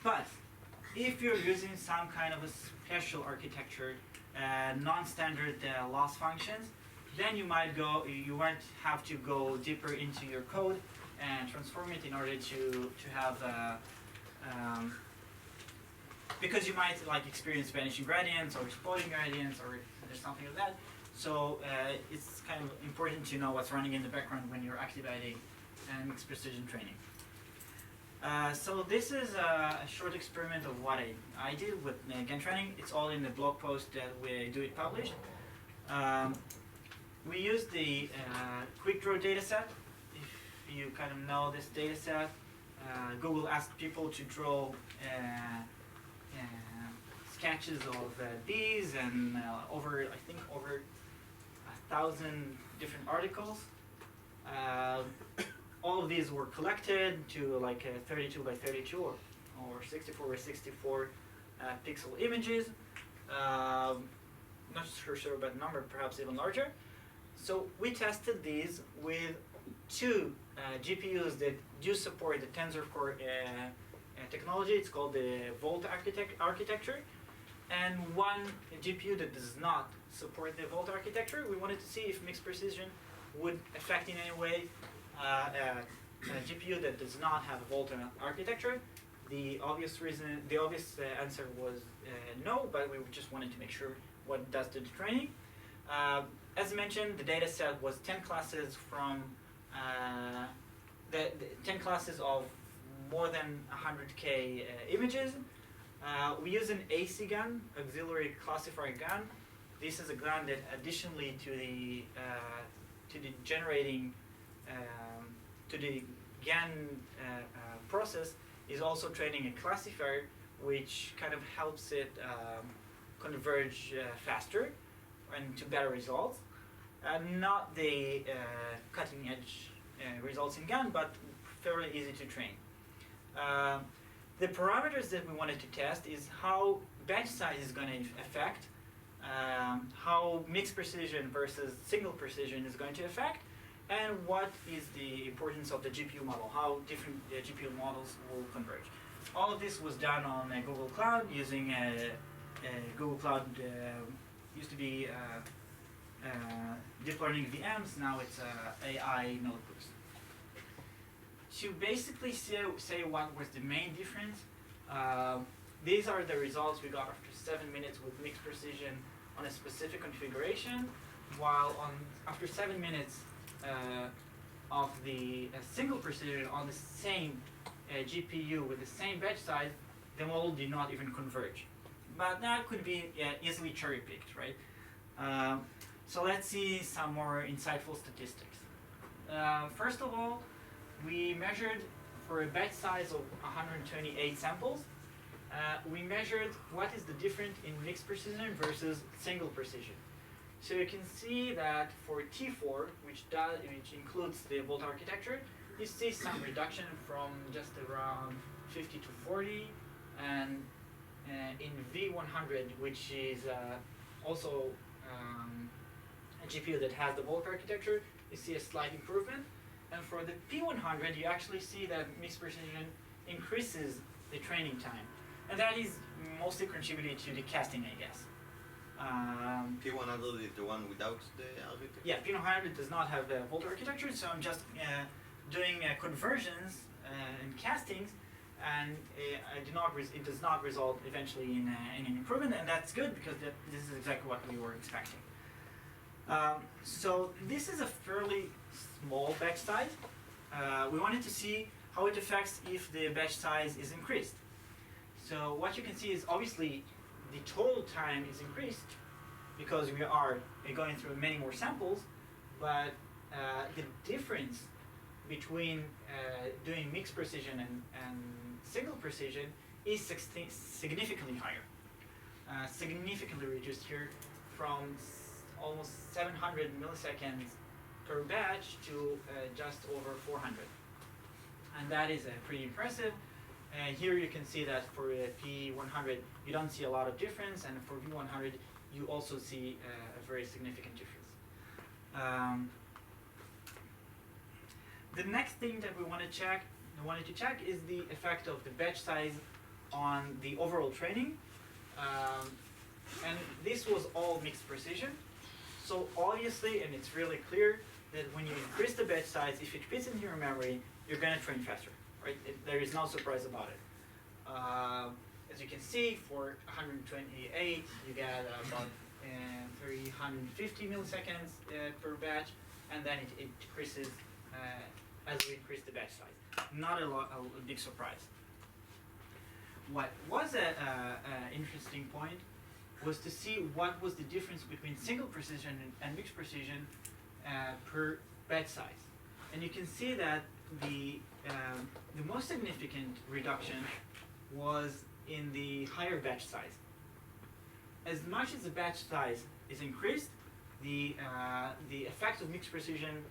But if you're using some kind of a special architecture, non-standard loss functions, then you might have to go deeper into your code and transform it in order to have because you might like experience vanishing gradients or exploding gradients or something like that. So it's kind of important to know what's running in the background when you're activating mixed precision training. So this is a short experiment of what I did with GAN training. It's all in the blog post that we do it published. We used the quick draw dataset. If you kind of know this dataset, Google asked people to draw sketches of bees and over 1,000 different articles. All of these were collected to like 32 by 32 or 64 by 64 pixel images. Not sure about the number, perhaps even larger. So we tested these with two GPUs that do support the Tensor Core technology. It's called the Volt architecture. And one GPU that does not support the Volt architecture. We wanted to see if mixed precision would affect in any way a GPU that does not have a Volt architecture. The obvious answer was no, but we just wanted to make sure what it does to the training. As mentioned, the data set was 10 classes from the 10 classes of more than 100K images. We use an AC GAN, auxiliary classifier GAN. This is a GAN that additionally to the generating to the GAN process is also training a classifier which kind of helps it converge faster and to better results. Not the cutting edge results in GAN, but fairly easy to train. The parameters that we wanted to test is how batch size is going to affect, how mixed precision versus single precision is going to affect, and what is the importance of the GPU model, how different GPU models will converge. All of this was done on Google Cloud using Google Cloud used to be deep learning VMs, now it's AI notebooks. To basically say what was the main difference, these are the results we got after 7 minutes with mixed precision on a specific configuration, while after 7 minutes of the single precision on the same GPU with the same batch size, the model did not even converge. But that could be easily cherry-picked, right? So let's see some more insightful statistics. First of all, we measured for a batch size of 128 samples. We measured what is the difference in mixed precision versus single precision. So you can see that for T4, which includes the Volt architecture, you see some reduction from just around 50 to 40, and in V100, which is also a GPU that has the Volt architecture, you see a slight improvement. And for the P100, you actually see that mixed precision increases the training time. And that is mostly contributed to the casting, I guess. P100 is the one without the architecture? Yeah, P100 does not have the Volt architecture, so I'm just doing conversions and castings, and it does not result eventually in an improvement, and that's good because this is exactly what we were expecting. So this is a fairly small batch size. We wanted to see how it affects if the batch size is increased. So what you can see is obviously the total time is increased because we are going through many more samples, but the difference between doing mixed precision and single precision is significantly higher. Significantly reduced here from almost 700 milliseconds per batch to just over 400. And that is pretty impressive. Here you can see that for P100 you don't see a lot of difference, and for V100 you also see a very significant difference. The next thing that we wanted to check is the effect of the batch size on the overall training. And this was all mixed precision. So obviously, and it's really clear, that when you increase the batch size, if it fits into your memory, you're going to train faster, right? There is no surprise about it. As you can see, for 128, you get about 350 milliseconds per batch, and then it decreases as we increase the batch size. Not a big surprise. What was an interesting point was to see what was the difference between single precision and mixed precision per batch size. And you can see that the most significant reduction was in the higher batch size. As much as the batch size is increased, the effect of mixed precision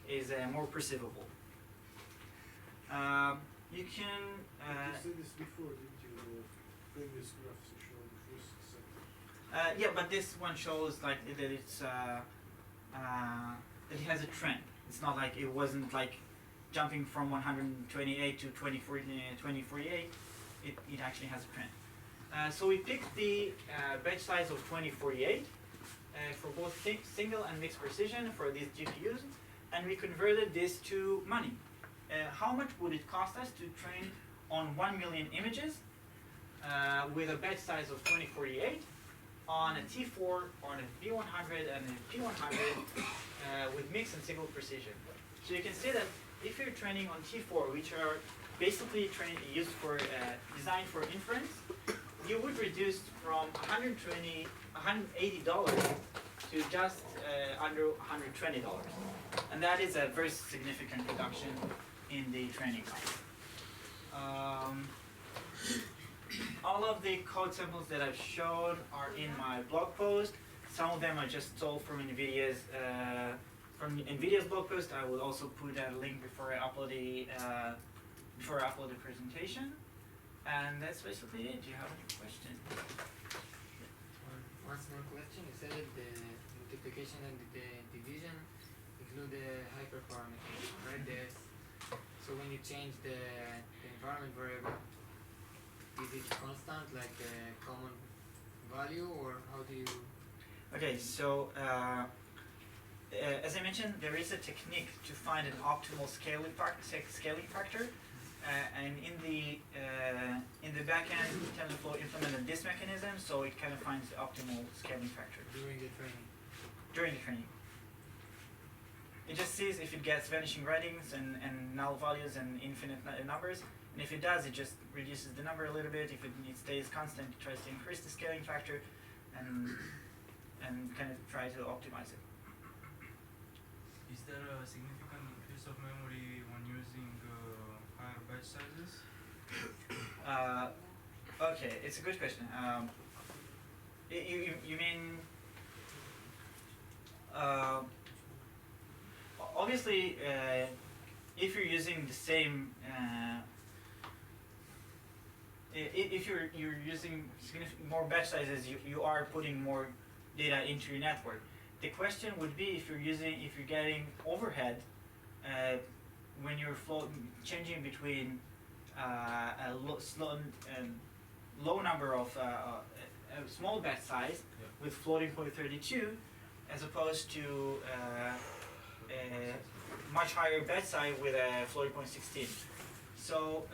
is more perceivable. You can. You said this before, didn't you? The previous graphs you showed the first second. Yeah, but this one shows like that it's that it has a trend. It's not like it wasn't like jumping from 128 to 2048. It actually has a trend. So we picked the batch size of 2048 for both single and mixed precision for these GPUs, and we converted this to money. How much would it cost us to train on 1 million images with a batch size of 2048 on a T4, on a B100 and a P100 with mixed and single precision? So you can see that if you're training on T4, which are basically used for designed for inference, you would reduce from $180 to just under $120, and that is a very significant reduction in the training cost. All of the code samples that I've shown are in my blog post. Some of them I just stole from NVIDIA's blog post. I will also put a link before I upload the presentation. And that's basically it. Do you have any questions? One small question. You said that the multiplication and the division include the hyperparameter, right? So when you change the environment variable, is it constant, like a common value, or how do you? Okay, so as I mentioned, there is a technique to find an optimal scaling factor, and in the backend, TensorFlow implemented this mechanism, so it kind of finds the optimal scaling factor during the training. During the training. It just sees if it gets vanishing readings and null values and infinite numbers, and if it does, it just reduces the number a little bit. If it stays constant, it tries to increase the scaling factor and kind of try to optimize it. Is there a significant increase of memory when using higher batch sizes? Okay, it's a good question. You mean obviously, if you're using the same, if you're using significant more batch sizes, you are putting more data into your network. The question would be if you're getting overhead when you're changing between a low number of a small batch size with floating point 32, as opposed to a much higher batch size with a floating point 16. So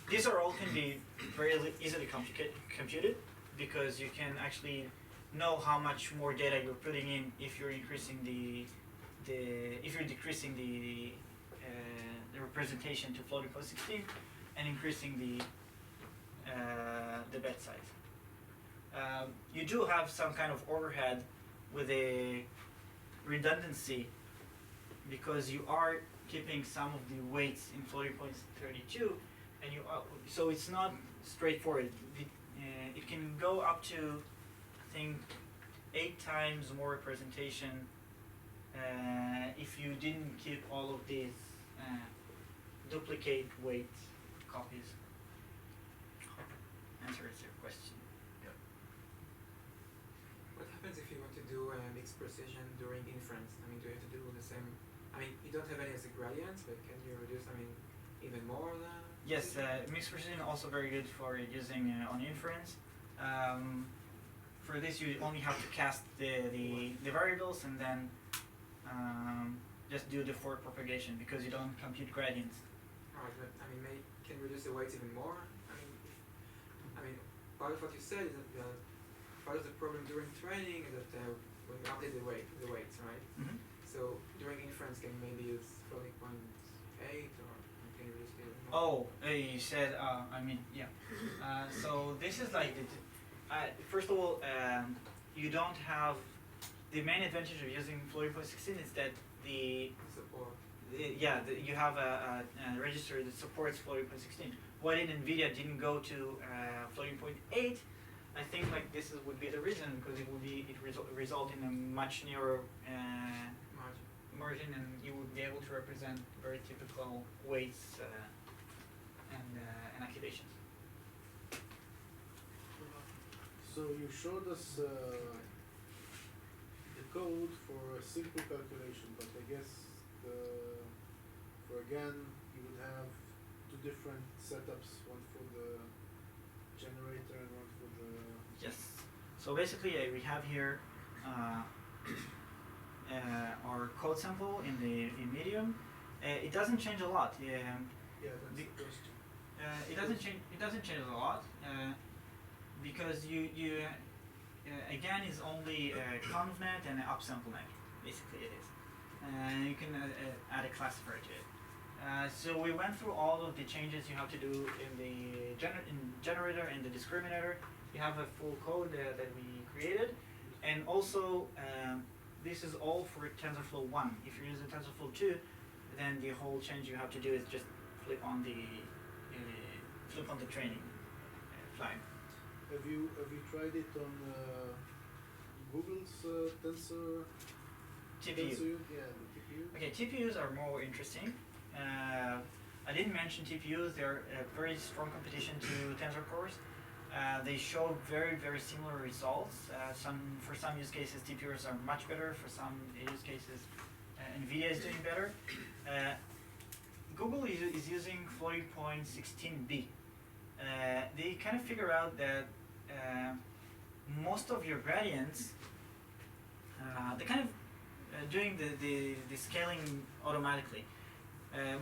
these are all can be very easily computed because you can actually know how much more data you're putting in if you're increasing if you're decreasing the representation to floating point 16 and increasing the batch size. You do have some kind of overhead with a redundancy because you are keeping some of the weights in floating point 32, and so it's not straightforward. It can go up to, I think, 8 times more representation if you didn't keep all of these duplicate weight copies. Answers your question. Yeah. What happens if you want to do mixed precision during inference? I mean, do you have to do the same? I mean, you don't have any as a gradients, but can you reduce? I mean, even more than? Yes, mixed precision also very good for using on inference. For this, you only have to cast the variables and then just do the forward propagation because you don't compute gradients. Alright, but I mean, can reduce the weights even more? I mean, part of what you said is that part of the problem during training is that when you update the weights, right? Mm-hmm. So during inference, can you maybe use floating point 8 or can you reduce it more? Oh, you said, yeah. So this is like, first of all, you don't have, the main advantage of using floating point 16 is that Support. you have a register that supports floating point 16. Why did NVIDIA didn't go to floating point 8? I think like this would be the reason because it would result in a much narrower margin, and you would be able to represent very typical weights and activations. So you showed us the code for a simple calculation, but I guess for GAN you would have two different setups, one for the generator and one for the... Yes. So basically we have here our code sample in medium. It doesn't change a lot. Yeah, that's the question. It doesn't change a lot because you again is only a convnet and an upsample net. Basically, it is. You can add a classifier to it. So we went through all of the changes you have to do in the generator and the discriminator. You have a full code that we created, and also this is all for TensorFlow 1. If you're using TensorFlow 2, then the whole change you have to do is just flip on the training flag. Have you tried it on Google's Tensor? TPU. Yeah, the TPU. Okay, TPUs are more interesting. I didn't mention TPUs. They're a very strong competition to Tensor Cores. They show very, very similar results. For some use cases, TPUs are much better. For some use cases, NVIDIA is doing better. Google is using floating point 16b. They kind of figure out that most of your gradients, they kind of doing the scaling automatically.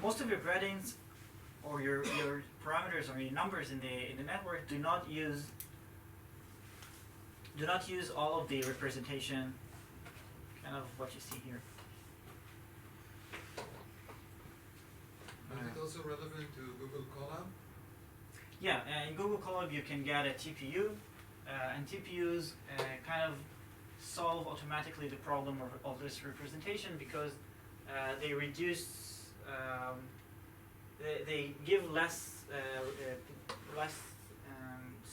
Most of your gradients or your parameters or your numbers in the network do not use all of the representation, kind of what you see here. Is it also relevant to Google Colab? Yeah, in Google Colab you can get a TPU, and TPUs kind of solve automatically the problem of this representation because they reduce, they give less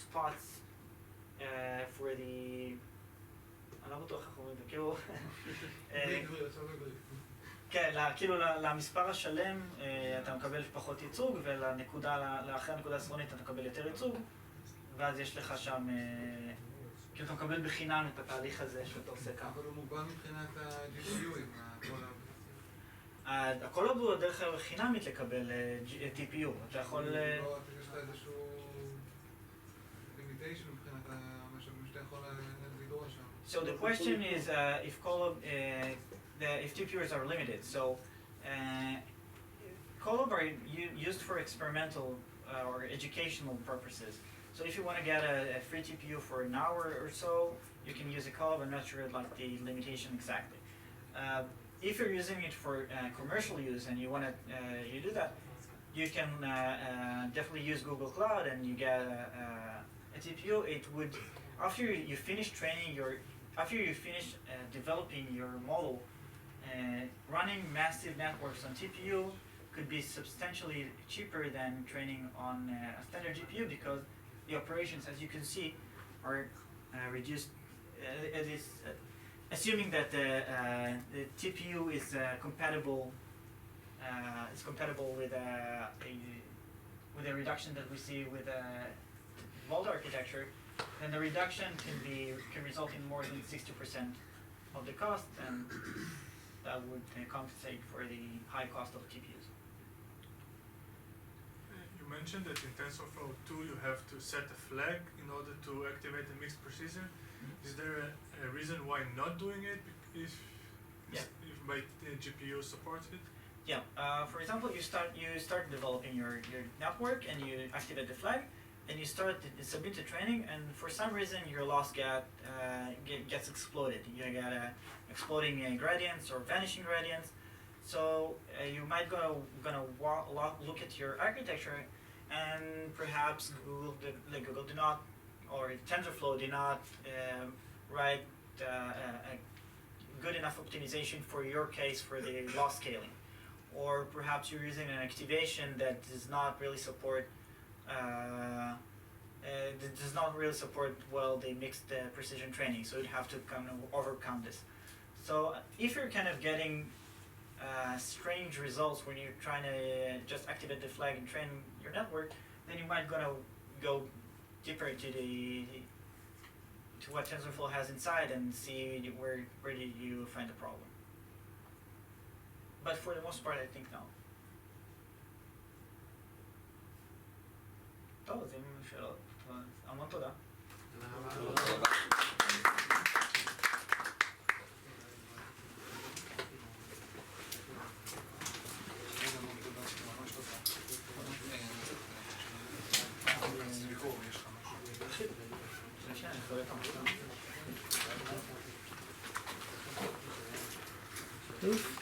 spots for the, אני לא בטוח איך אומרים את זה, כאילו, כן, כאילו למספר השלם אתה מקבל פחות ייצוג ולאחרי הנקודה הסרונית אתה מקבל יותר ייצוג ואז יש לך שם, כאילו אתה מקבל בחינם את התהליך הזה שאתה עושה ככה. אבל הוא מוגבל מבחינת ה-GPU עם הקולאב. הקולאב הוא הדרך החינמית לקבל TPU, אתה יכול... יש לך איזשהו limitation מבחינת מה שאתה יכול לדרוש שם. So the question is if Colab, if TPUs are limited. So Colab are used for experimental or educational purposes. So if you want to get a free TPU for an hour or so, you can use a Colab. I'm not sure like the limitation exactly. If you're using it for commercial use and you want to you do that, you can definitely use Google Cloud and you get a TPU. It would after you finish training after you finish developing your model, running massive networks on TPU could be substantially cheaper than training on a standard GPU because the operations, as you can see, are reduced. Assuming that the TPU is compatible with a reduction that we see with a Vault architecture, then the reduction can result in more than 60% of the cost, and that would compensate for the high cost of TPUs. You mentioned that in TensorFlow 2 you have to set a flag in order to activate a mixed precision. Is there a reason why not doing it if my GPU supports it? Yeah. For example, you start developing your network and you activate the flag, and you start to submit the training, and for some reason your loss gets exploded. You get exploding gradients or vanishing gradients. So you might look at your architecture, and perhaps Google did not, or TensorFlow did not write a good enough optimization for your case for the loss scaling, or perhaps you're using an activation that does not really support well the mixed precision training. So you'd have to kind of overcome this. So if you're kind of getting strange results when you're trying to just activate the flag and train your network, then you might go deeper into to what TensorFlow has inside and see where did you find the problem. But for the most part, I think no. טוב, אז אם שאלות, המון תודה. Oof.